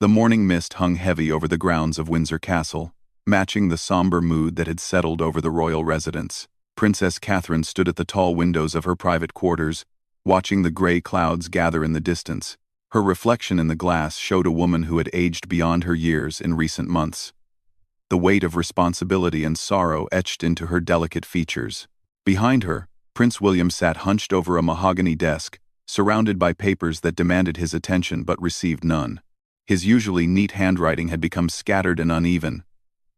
The morning mist hung heavy over the grounds of Windsor Castle, matching the somber mood that had settled over the royal residence. Princess Catherine stood at the tall windows of her private quarters, watching the gray clouds gather in the distance. Her reflection in the glass showed a woman who had aged beyond her years in recent months. The weight of responsibility and sorrow etched into her delicate features. Behind her, Prince William sat hunched over a mahogany desk, surrounded by papers that demanded his attention but received none. His usually neat handwriting had become scattered and uneven,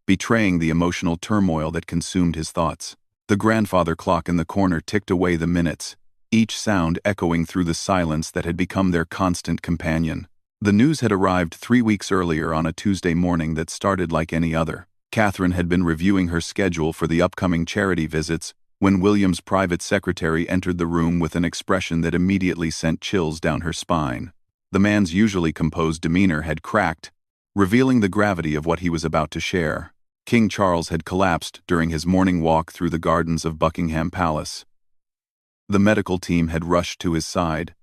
betraying the emotional turmoil that consumed his thoughts. The grandfather clock in the corner ticked away the minutes, each sound echoing through the silence that had become their constant companion. The news had arrived 3 weeks earlier on a Tuesday morning that started like any other. Catherine had been reviewing her schedule for the upcoming charity visits when William's private secretary entered the room with an expression that immediately sent chills down her spine. The man's usually composed demeanor had cracked, revealing the gravity of what he was about to share. King Charles had collapsed during his morning walk through the gardens of Buckingham Palace. The medical team had rushed to his side,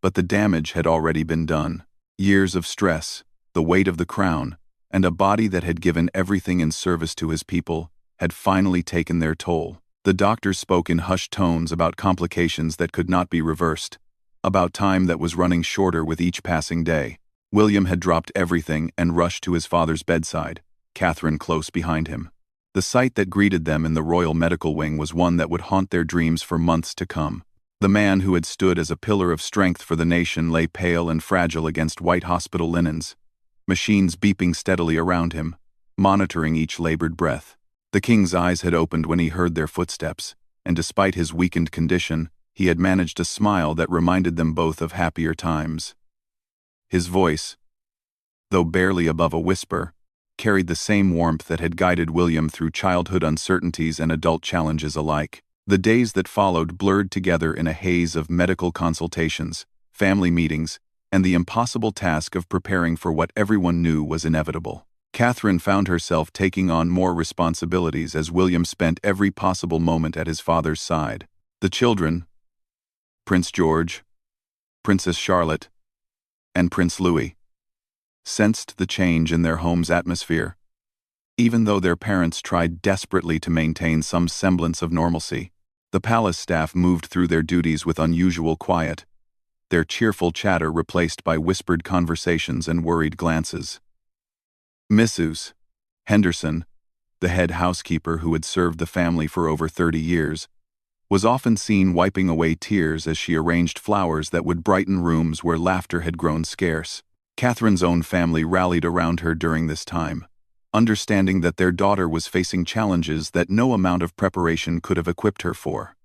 but the damage had already been done. Years of stress, the weight of the crown, and a body that had given everything in service to his people had finally taken their toll. The doctors spoke in hushed tones about complications that could not be reversed, about time that was running shorter with each passing day. William had dropped everything and rushed to his father's bedside, Catherine close behind him. The sight that greeted them in the royal medical wing was one that would haunt their dreams for months to come. The man who had stood as a pillar of strength for the nation lay pale and fragile against white hospital linens, machines beeping steadily around him, monitoring each labored breath. The king's eyes had opened when he heard their footsteps, and despite his weakened condition, he had managed a smile that reminded them both of happier times. His voice, though barely above a whisper, carried the same warmth that had guided William through childhood uncertainties and adult challenges alike. The days that followed blurred together in a haze of medical consultations, family meetings, and the impossible task of preparing for what everyone knew was inevitable. Catherine found herself taking on more responsibilities as William spent every possible moment at his father's side. The children, Prince George, Princess Charlotte, and Prince Louis, sensed the change in their home's atmosphere. Even though their parents tried desperately to maintain some semblance of normalcy, the palace staff moved through their duties with unusual quiet, their cheerful chatter replaced by whispered conversations and worried glances. Mrs. Henderson, the head housekeeper who had served the family for over 30 years, was often seen wiping away tears as she arranged flowers that would brighten rooms where laughter had grown scarce. Catherine's own family rallied around her during this time, understanding that their daughter was facing challenges that no amount of preparation could have equipped her for.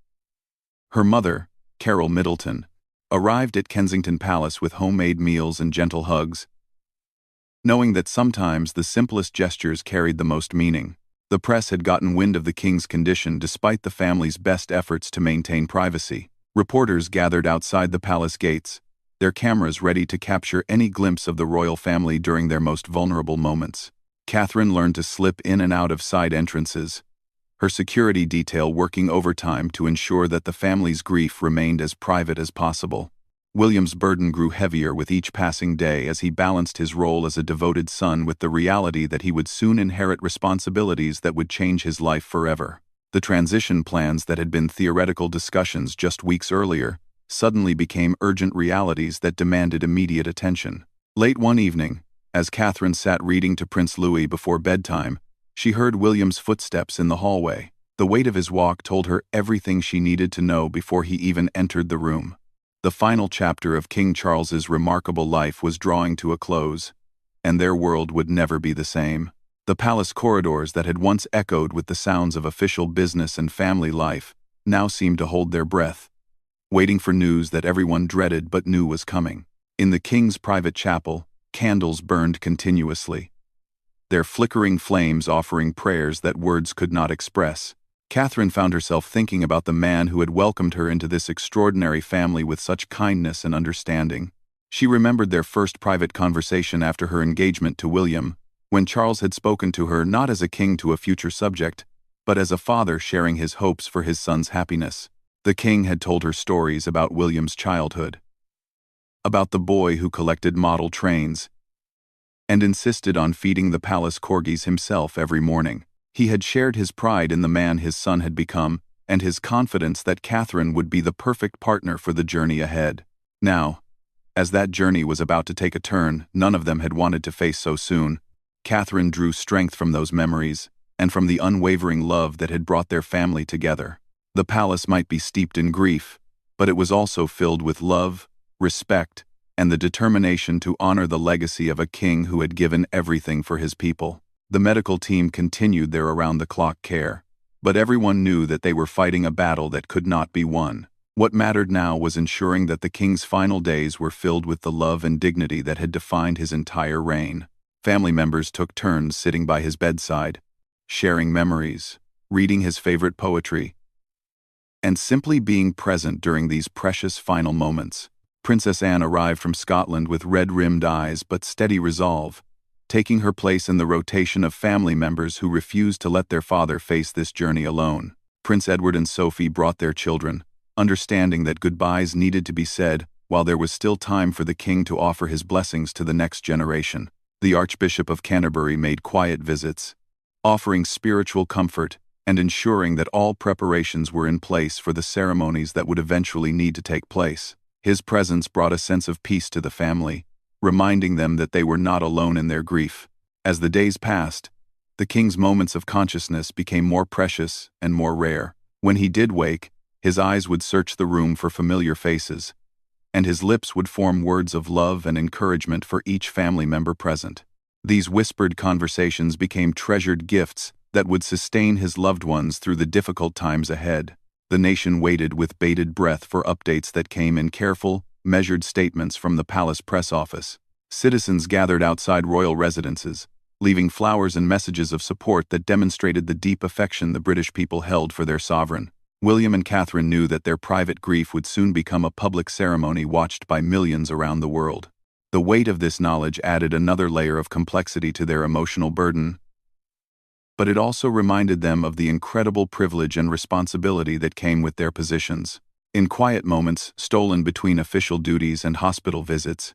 Her mother, Carol Middleton, arrived at Kensington Palace with homemade meals and gentle hugs, knowing that sometimes the simplest gestures carried the most meaning. The press had gotten wind of the king's condition despite the family's best efforts to maintain privacy. Reporters gathered outside the palace gates, their cameras ready to capture any glimpse of the royal family during their most vulnerable moments. Catherine learned to slip in and out of side entrances, her security detail working overtime to ensure that the family's grief remained as private as possible. William's burden grew heavier with each passing day as he balanced his role as a devoted son with the reality that he would soon inherit responsibilities that would change his life forever. The transition plans that had been theoretical discussions just weeks earlier suddenly became urgent realities that demanded immediate attention. Late one evening, as Catherine sat reading to Prince Louis before bedtime, she heard William's footsteps in the hallway. The weight of his walk told her everything she needed to know before he even entered the room. The final chapter of King Charles's remarkable life was drawing to a close, and their world would never be the same. The palace corridors that had once echoed with the sounds of official business and family life now seemed to hold their breath, waiting for news that everyone dreaded but knew was coming. In the king's private chapel, candles burned continuously, their flickering flames offering prayers that words could not express. Catherine found herself thinking about the man who had welcomed her into this extraordinary family with such kindness and understanding. She remembered their first private conversation after her engagement to William, when Charles had spoken to her not as a king to a future subject, but as a father sharing his hopes for his son's happiness. The king had told her stories about William's childhood, about the boy who collected model trains, and insisted on feeding the palace corgis himself every morning. He had shared his pride in the man his son had become, and his confidence that Catherine would be the perfect partner for the journey ahead. Now, as that journey was about to take a turn none of them had wanted to face so soon, Catherine drew strength from those memories, and from the unwavering love that had brought their family together. The palace might be steeped in grief, but it was also filled with love, respect, and the determination to honor the legacy of a king who had given everything for his people. The medical team continued their around-the-clock care, but everyone knew that they were fighting a battle that could not be won. What mattered now was ensuring that the king's final days were filled with the love and dignity that had defined his entire reign. Family members took turns sitting by his bedside, sharing memories, reading his favorite poetry, and simply being present during these precious final moments. Princess Anne arrived from Scotland with red-rimmed eyes but steady resolve, taking her place in the rotation of family members who refused to let their father face this journey alone. Prince Edward and Sophie brought their children, understanding that goodbyes needed to be said while there was still time for the king to offer his blessings to the next generation. The Archbishop of Canterbury made quiet visits, offering spiritual comfort and ensuring that all preparations were in place for the ceremonies that would eventually need to take place. His presence brought a sense of peace to the family, reminding them that they were not alone in their grief. As the days passed, the king's moments of consciousness became more precious and more rare. When he did wake, his eyes would search the room for familiar faces, and his lips would form words of love and encouragement for each family member present. These whispered conversations became treasured gifts that would sustain his loved ones through the difficult times ahead. The nation waited with bated breath for updates that came in careful, measured statements from the palace press office. Citizens gathered outside royal residences, leaving flowers and messages of support that demonstrated the deep affection the British people held for their sovereign. William and Catherine knew that their private grief would soon become a public ceremony watched by millions around the world. The weight of this knowledge added another layer of complexity to their emotional burden, but it also reminded them of the incredible privilege and responsibility that came with their positions. In quiet moments, stolen between official duties and hospital visits,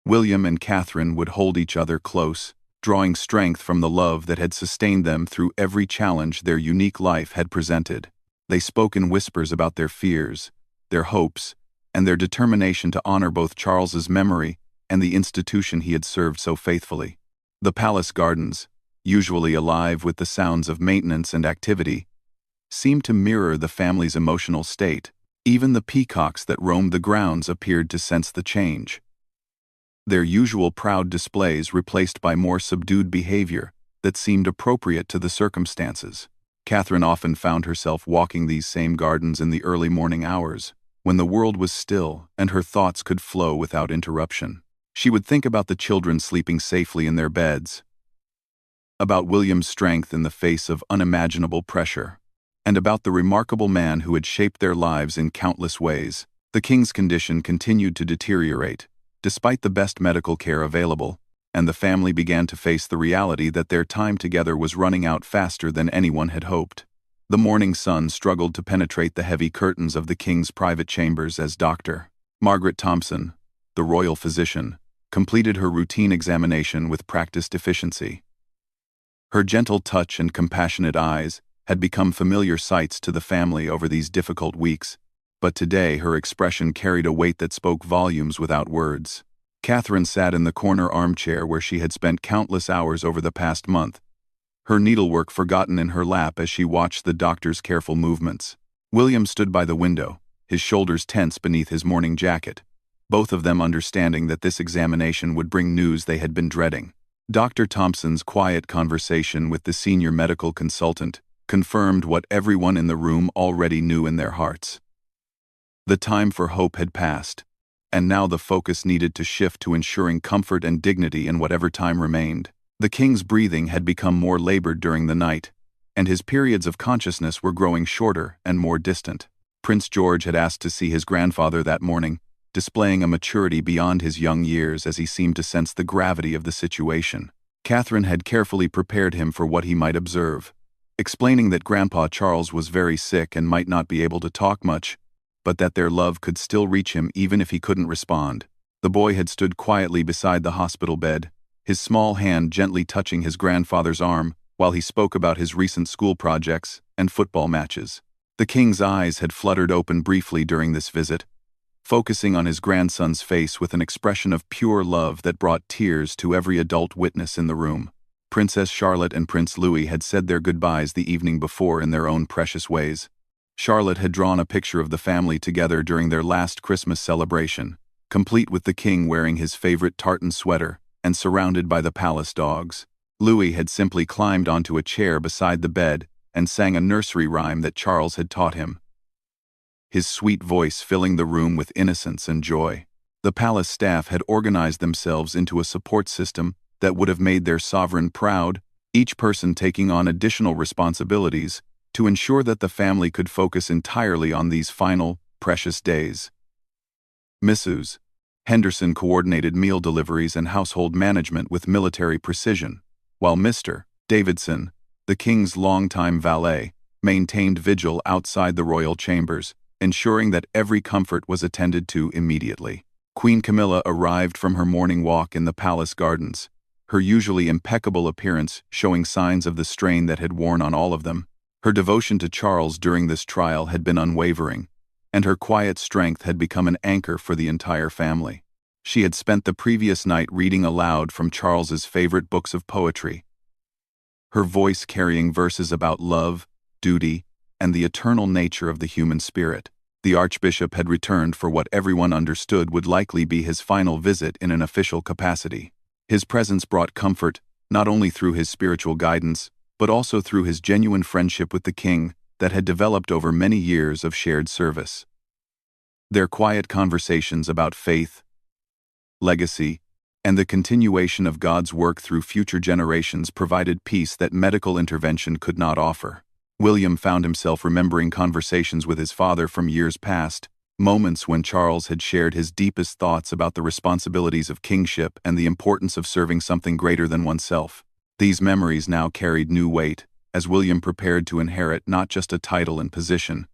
William and Catherine would hold each other close, drawing strength from the love that had sustained them through every challenge their unique life had presented. They spoke in whispers about their fears, their hopes, and their determination to honor both Charles's memory and the institution he had served so faithfully. The palace gardens, usually alive with the sounds of maintenance and activity, seemed to mirror the family's emotional state. Even the peacocks that roamed the grounds appeared to sense the change, their usual proud displays replaced by more subdued behavior that seemed appropriate to the circumstances. Catherine often found herself walking these same gardens in the early morning hours, when the world was still and her thoughts could flow without interruption. She would think about the children sleeping safely in their beds, about William's strength in the face of unimaginable pressure, and about the remarkable man who had shaped their lives in countless ways. The king's condition continued to deteriorate, despite the best medical care available, and the family began to face the reality that their time together was running out faster than anyone had hoped. The morning sun struggled to penetrate the heavy curtains of the king's private chambers as Dr. Margaret Thompson, the royal physician, completed her routine examination with practiced efficiency. Her gentle touch and compassionate eyes had become familiar sights to the family over these difficult weeks, but today her expression carried a weight that spoke volumes without words. Catherine sat in the corner armchair where she had spent countless hours over the past month, her needlework forgotten in her lap as she watched the doctor's careful movements. William stood by the window, his shoulders tense beneath his morning jacket, both of them understanding that this examination would bring news they had been dreading. Dr. Thompson's quiet conversation with the senior medical consultant confirmed what everyone in the room already knew in their hearts. The time for hope had passed, and now the focus needed to shift to ensuring comfort and dignity in whatever time remained. The king's breathing had become more labored during the night, and his periods of consciousness were growing shorter and more distant. Prince George had asked to see his grandfather that morning, displaying a maturity beyond his young years as he seemed to sense the gravity of the situation. Catherine had carefully prepared him for what he might observe, explaining that Grandpa Charles was very sick and might not be able to talk much, but that their love could still reach him even if he couldn't respond. The boy had stood quietly beside the hospital bed, his small hand gently touching his grandfather's arm while he spoke about his recent school projects and football matches. The king's eyes had fluttered open briefly during this visit, focusing on his grandson's face with an expression of pure love that brought tears to every adult witness in the room. Princess Charlotte and Prince Louis had said their goodbyes the evening before in their own precious ways. Charlotte had drawn a picture of the family together during their last Christmas celebration, complete with the king wearing his favorite tartan sweater and surrounded by the palace dogs. Louis had simply climbed onto a chair beside the bed and sang a nursery rhyme that Charles had taught him, his sweet voice filling the room with innocence and joy. The palace staff had organized themselves into a support system that would have made their sovereign proud, each person taking on additional responsibilities to ensure that the family could focus entirely on these final, precious days. Mrs. Henderson coordinated meal deliveries and household management with military precision, while Mr. Davidson, the king's longtime valet, maintained vigil outside the royal chambers, ensuring that every comfort was attended to immediately. Queen Camilla arrived from her morning walk in the palace gardens, her usually impeccable appearance showing signs of the strain that had worn on all of them. Her devotion to Charles during this trial had been unwavering, and her quiet strength had become an anchor for the entire family. She had spent the previous night reading aloud from Charles's favorite books of poetry, her voice carrying verses about love, duty, and the eternal nature of the human spirit. The Archbishop had returned for what everyone understood would likely be his final visit in an official capacity. His presence brought comfort, not only through his spiritual guidance, but also through his genuine friendship with the king that had developed over many years of shared service. Their quiet conversations about faith, legacy, and the continuation of God's work through future generations provided peace that medical intervention could not offer. William found himself remembering conversations with his father from years past, moments when Charles had shared his deepest thoughts about the responsibilities of kingship and the importance of serving something greater than oneself. These memories now carried new weight, as William prepared to inherit not just a title and position,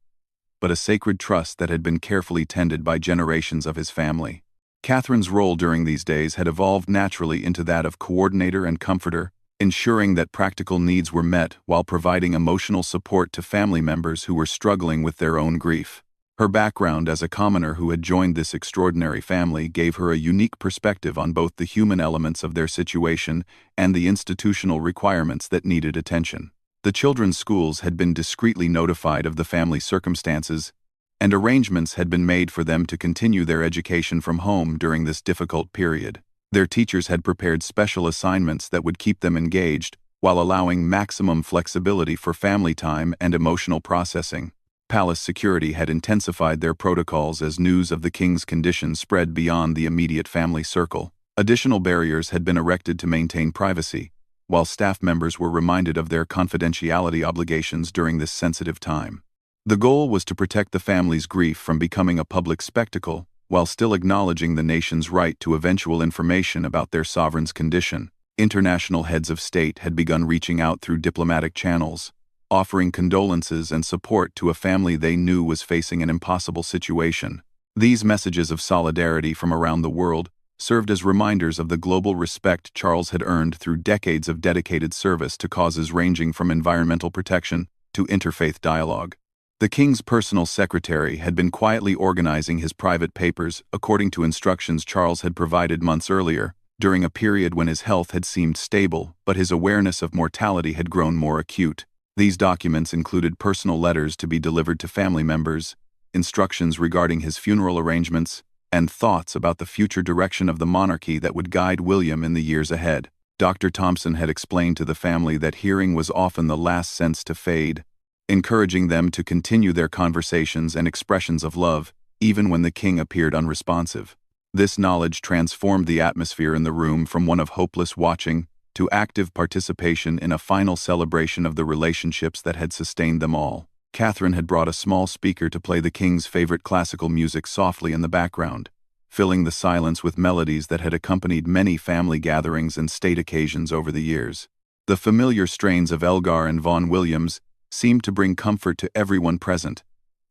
but a sacred trust that had been carefully tended by generations of his family. Catherine's role during these days had evolved naturally into that of coordinator and comforter, ensuring that practical needs were met while providing emotional support to family members who were struggling with their own grief. Her background as a commoner who had joined this extraordinary family gave her a unique perspective on both the human elements of their situation and the institutional requirements that needed attention. The children's schools had been discreetly notified of the family's circumstances, and arrangements had been made for them to continue their education from home during this difficult period. Their teachers had prepared special assignments that would keep them engaged, while allowing maximum flexibility for family time and emotional processing. Palace security had intensified their protocols as news of the king's condition spread beyond the immediate family circle. Additional barriers had been erected to maintain privacy, while staff members were reminded of their confidentiality obligations during this sensitive time. The goal was to protect the family's grief from becoming a public spectacle, while still acknowledging the nation's right to eventual information about their sovereign's condition. International heads of state had begun reaching out through diplomatic channels, offering condolences and support to a family they knew was facing an impossible situation. These messages of solidarity from around the world served as reminders of the global respect Charles had earned through decades of dedicated service to causes ranging from environmental protection to interfaith dialogue. The king's personal secretary had been quietly organizing his private papers according to instructions Charles had provided months earlier, during a period when his health had seemed stable but his awareness of mortality had grown more acute. These documents included personal letters to be delivered to family members, instructions regarding his funeral arrangements, and thoughts about the future direction of the monarchy that would guide William in the years ahead. Dr. Thompson had explained to the family that hearing was often the last sense to fade, encouraging them to continue their conversations and expressions of love, even when the king appeared unresponsive. This knowledge transformed the atmosphere in the room from one of hopeless watching to active participation in a final celebration of the relationships that had sustained them all. Catherine had brought a small speaker to play the king's favorite classical music softly in the background, filling the silence with melodies that had accompanied many family gatherings and state occasions over the years. The familiar strains of Elgar and Vaughan Williams seemed to bring comfort to everyone present,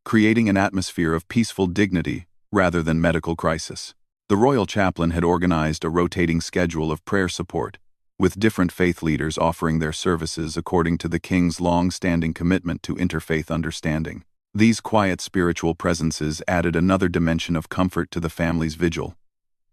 creating an atmosphere of peaceful dignity rather than medical crisis. The royal chaplain had organized a rotating schedule of prayer support, with different faith leaders offering their services according to the king's long-standing commitment to interfaith understanding. These quiet spiritual presences added another dimension of comfort to the family's vigil,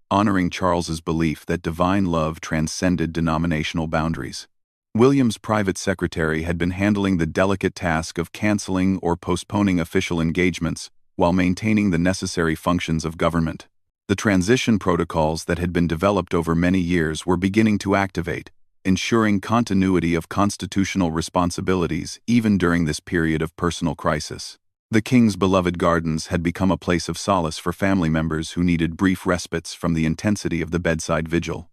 honoring Charles's belief that divine love transcended denominational boundaries. William's private secretary had been handling the delicate task of canceling or postponing official engagements while maintaining the necessary functions of government. The transition protocols that had been developed over many years were beginning to activate, ensuring continuity of constitutional responsibilities even during this period of personal crisis. The king's beloved gardens had become a place of solace for family members who needed brief respites from the intensity of the bedside vigil.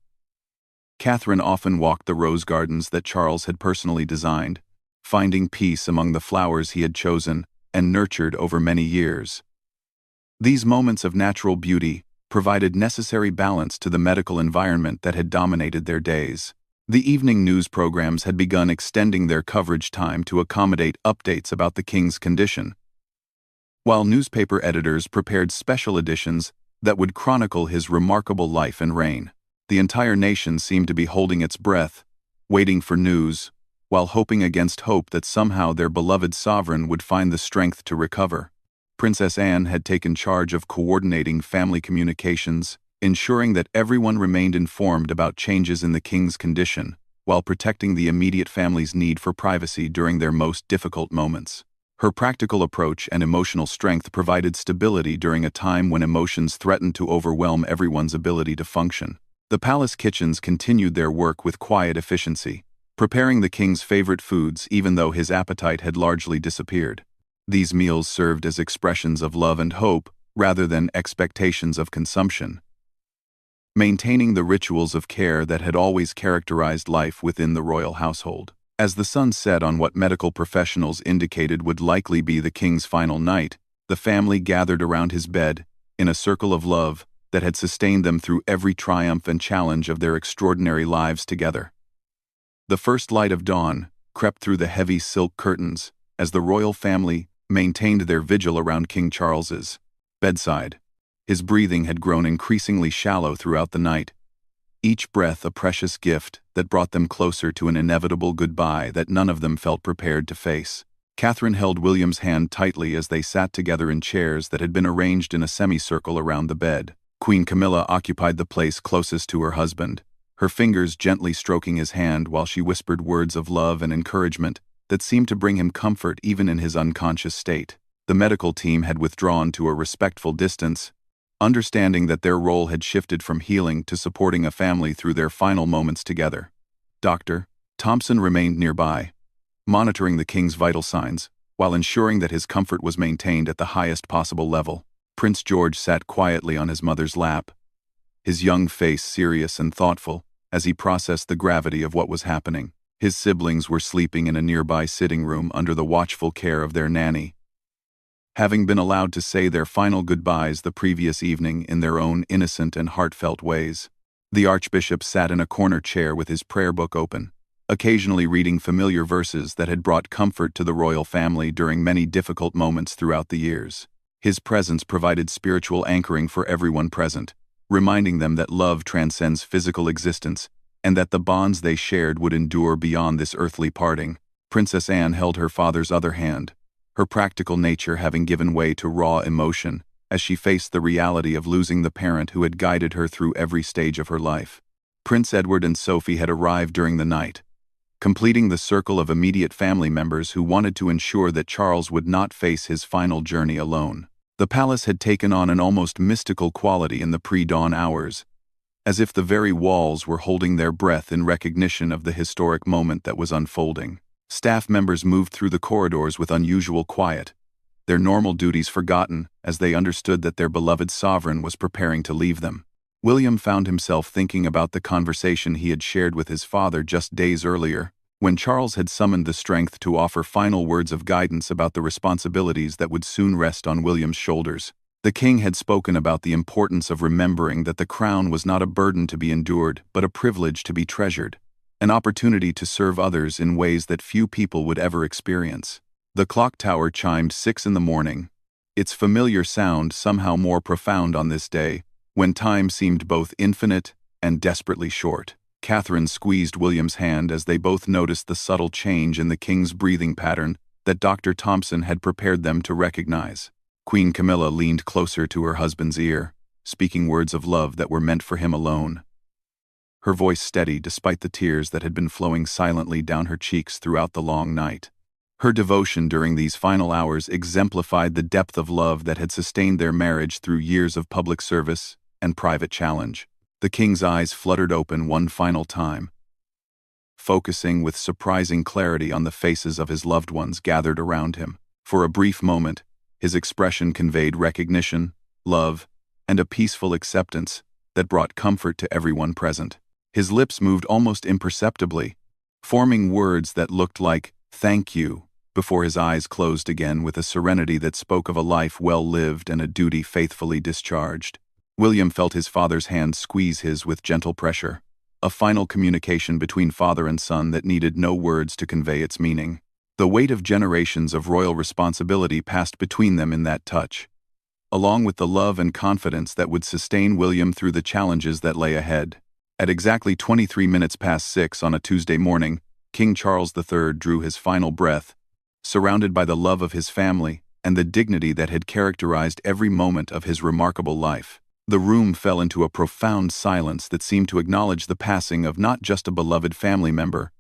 Catherine often walked the rose gardens that Charles had personally designed, finding peace among the flowers he had chosen and nurtured over many years. These moments of natural beauty provided necessary balance to the medical environment that had dominated their days. The evening news programs had begun extending their coverage time to accommodate updates about the king's condition, while newspaper editors prepared special editions that would chronicle his remarkable life and reign. The entire nation seemed to be holding its breath, waiting for news, while hoping against hope that somehow their beloved sovereign would find the strength to recover. Princess Anne had taken charge of coordinating family communications, ensuring that everyone remained informed about changes in the king's condition, while protecting the immediate family's need for privacy during their most difficult moments. Her practical approach and emotional strength provided stability during a time when emotions threatened to overwhelm everyone's ability to function. The palace kitchens continued their work with quiet efficiency, preparing the king's favorite foods even though his appetite had largely disappeared. These meals served as expressions of love and hope rather than expectations of consumption, maintaining the rituals of care that had always characterized life within the royal household. As the sun set on what medical professionals indicated would likely be the king's final night, the family gathered around his bed, in a circle of love that had sustained them through every triumph and challenge of their extraordinary lives together. The first light of dawn crept through the heavy silk curtains as the royal family maintained their vigil around King Charles's bedside. His breathing had grown increasingly shallow throughout the night, each breath a precious gift that brought them closer to an inevitable goodbye that none of them felt prepared to face. Catherine held William's hand tightly as they sat together in chairs that had been arranged in a semicircle around the bed. Queen Camilla occupied the place closest to her husband, her fingers gently stroking his hand while she whispered words of love and encouragement that seemed to bring him comfort even in his unconscious state. The medical team had withdrawn to a respectful distance, understanding that their role had shifted from healing to supporting a family through their final moments together. Dr. Thompson remained nearby, monitoring the king's vital signs, while ensuring that his comfort was maintained at the highest possible level. Prince George sat quietly on his mother's lap, his young face serious and thoughtful as he processed the gravity of what was happening. His siblings were sleeping in a nearby sitting room under the watchful care of their nanny, having been allowed to say their final goodbyes the previous evening in their own innocent and heartfelt ways. The Archbishop sat in a corner chair with his prayer book open, occasionally reading familiar verses that had brought comfort to the royal family during many difficult moments throughout the years. His presence provided spiritual anchoring for everyone present, reminding them that love transcends physical existence and that the bonds they shared would endure beyond this earthly parting. Princess Anne held her father's other hand, her practical nature having given way to raw emotion as she faced the reality of losing the parent who had guided her through every stage of her life. Prince Edward and Sophie had arrived during the night, completing the circle of immediate family members who wanted to ensure that Charles would not face his final journey alone. The palace had taken on an almost mystical quality in the pre-dawn hours, as if the very walls were holding their breath in recognition of the historic moment that was unfolding. Staff members moved through the corridors with unusual quiet, their normal duties forgotten as they understood that their beloved sovereign was preparing to leave them. William found himself thinking about the conversation he had shared with his father just days earlier, when Charles had summoned the strength to offer final words of guidance about the responsibilities that would soon rest on William's shoulders. The king had spoken about the importance of remembering that the crown was not a burden to be endured, but a privilege to be treasured, an opportunity to serve others in ways that few people would ever experience. The clock tower chimed 6 in the morning, its familiar sound somehow more profound on this day, when time seemed both infinite and desperately short. Catherine squeezed William's hand as they both noticed the subtle change in the king's breathing pattern that Dr. Thompson had prepared them to recognize. Queen Camilla leaned closer to her husband's ear, speaking words of love that were meant for him alone. Her voice steady despite the tears that had been flowing silently down her cheeks throughout the long night. Her devotion during these final hours exemplified the depth of love that had sustained their marriage through years of public service and private challenge. The king's eyes fluttered open one final time, focusing with surprising clarity on the faces of his loved ones gathered around him. For a brief moment, his expression conveyed recognition, love, and a peaceful acceptance that brought comfort to everyone present. His lips moved almost imperceptibly, forming words that looked like, "Thank you," before his eyes closed again with a serenity that spoke of a life well lived and a duty faithfully discharged. William felt his father's hand squeeze his with gentle pressure, a final communication between father and son that needed no words to convey its meaning. The weight of generations of royal responsibility passed between them in that touch, along with the love and confidence that would sustain William through the challenges that lay ahead. At exactly 23 minutes past 6 on a Tuesday morning, King Charles III drew his final breath, surrounded by the love of his family and the dignity that had characterized every moment of his remarkable life. The room fell into a profound silence that seemed to acknowledge the passing of not just a beloved family member,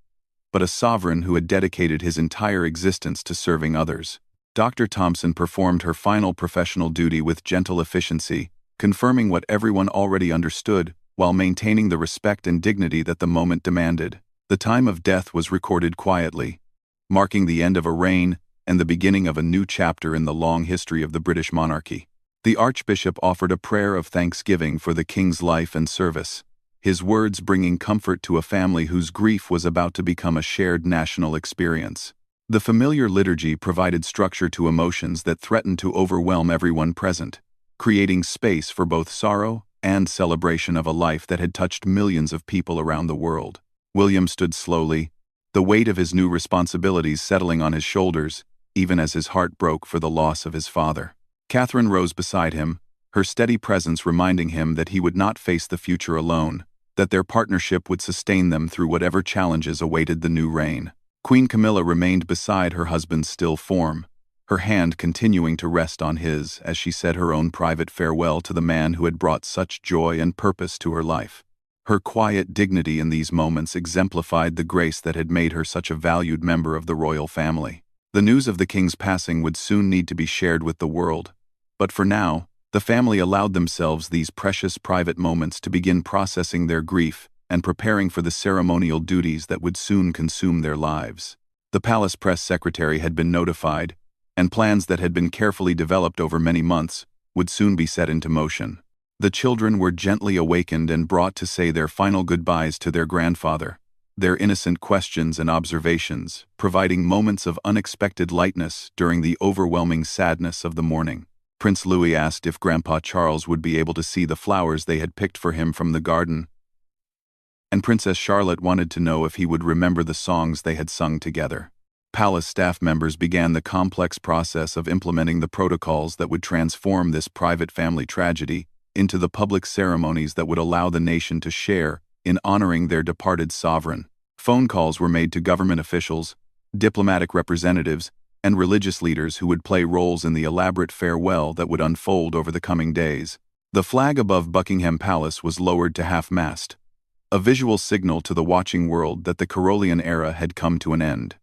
but a sovereign who had dedicated his entire existence to serving others. Dr. Thompson performed her final professional duty with gentle efficiency, confirming what everyone already understood while maintaining the respect and dignity that the moment demanded. The time of death was recorded quietly, marking the end of a reign and the beginning of a new chapter in the long history of the British monarchy. The Archbishop offered a prayer of thanksgiving for the king's life and service, his words bringing comfort to a family whose grief was about to become a shared national experience. The familiar liturgy provided structure to emotions that threatened to overwhelm everyone present, creating space for both sorrow and celebration of a life that had touched millions of people around the world. William stood slowly, the weight of his new responsibilities settling on his shoulders, even as his heart broke for the loss of his father. Catherine rose beside him, her steady presence reminding him that he would not face the future alone, that their partnership would sustain them through whatever challenges awaited the new reign. Queen Camilla remained beside her husband's still form, her hand continuing to rest on his as she said her own private farewell to the man who had brought such joy and purpose to her life. Her quiet dignity in these moments exemplified the grace that had made her such a valued member of the royal family. The news of the king's passing would soon need to be shared with the world, but for now, the family allowed themselves these precious private moments to begin processing their grief and preparing for the ceremonial duties that would soon consume their lives. The palace press secretary had been notified, and plans that had been carefully developed over many months would soon be set into motion. The children were gently awakened and brought to say their final goodbyes to their grandfather, their innocent questions and observations providing moments of unexpected lightness during the overwhelming sadness of the morning. Prince Louis asked if Grandpa Charles would be able to see the flowers they had picked for him from the garden, and Princess Charlotte wanted to know if he would remember the songs they had sung together. Palace staff members began the complex process of implementing the protocols that would transform this private family tragedy into the public ceremonies that would allow the nation to share in honoring their departed sovereign. Phone calls were made to government officials, diplomatic representatives, and religious leaders who would play roles in the elaborate farewell that would unfold over the coming days. The flag above Buckingham Palace was lowered to half-mast, a visual signal to the watching world that the Carolian era had come to an end.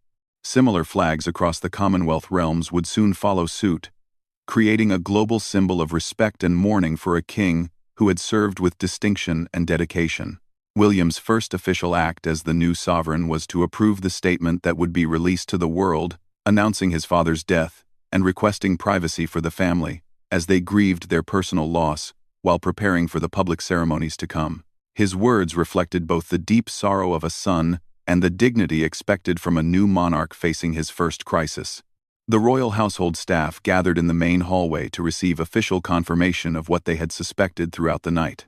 Similar flags across the Commonwealth realms would soon follow suit, creating a global symbol of respect and mourning for a king who had served with distinction and dedication. William's first official act as the new sovereign was to approve the statement that would be released to the world, announcing his father's death and requesting privacy for the family as they grieved their personal loss while preparing for the public ceremonies to come. His words reflected both the deep sorrow of a son and the dignity expected from a new monarch facing his first crisis. The royal household staff gathered in the main hallway to receive official confirmation of what they had suspected throughout the night.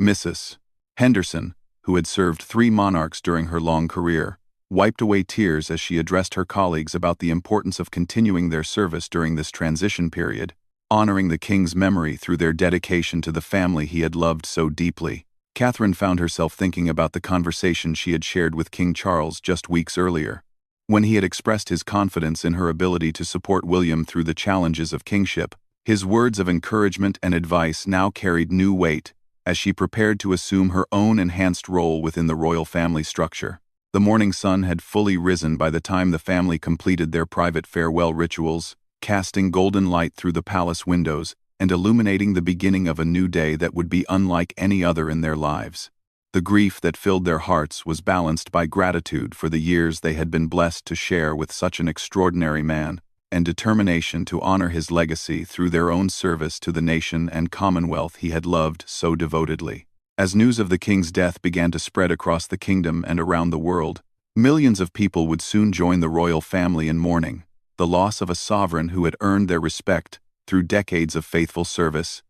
Mrs. Henderson, who had served 3 monarchs during her long career, wiped away tears as she addressed her colleagues about the importance of continuing their service during this transition period, honoring the king's memory through their dedication to the family he had loved so deeply. Catherine found herself thinking about the conversation she had shared with King Charles just weeks earlier, when he had expressed his confidence in her ability to support William through the challenges of kingship. His words of encouragement and advice now carried new weight as she prepared to assume her own enhanced role within the royal family structure. The morning sun had fully risen by the time the family completed their private farewell rituals, casting golden light through the palace windows and illuminating the beginning of a new day that would be unlike any other in their lives. The grief that filled their hearts was balanced by gratitude for the years they had been blessed to share with such an extraordinary man, and determination to honor his legacy through their own service to the nation and commonwealth he had loved so devotedly. As news of the king's death began to spread across the kingdom and around the world, millions of people would soon join the royal family in mourning the loss of a sovereign who had earned their respect through decades of faithful service,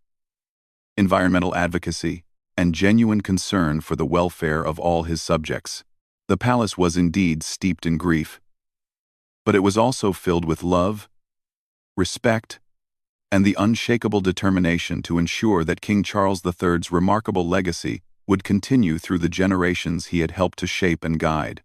environmental advocacy, and genuine concern for the welfare of all his subjects. The palace was indeed steeped in grief, but it was also filled with love, respect, and the unshakable determination to ensure that King Charles III's remarkable legacy would continue through the generations he had helped to shape and guide.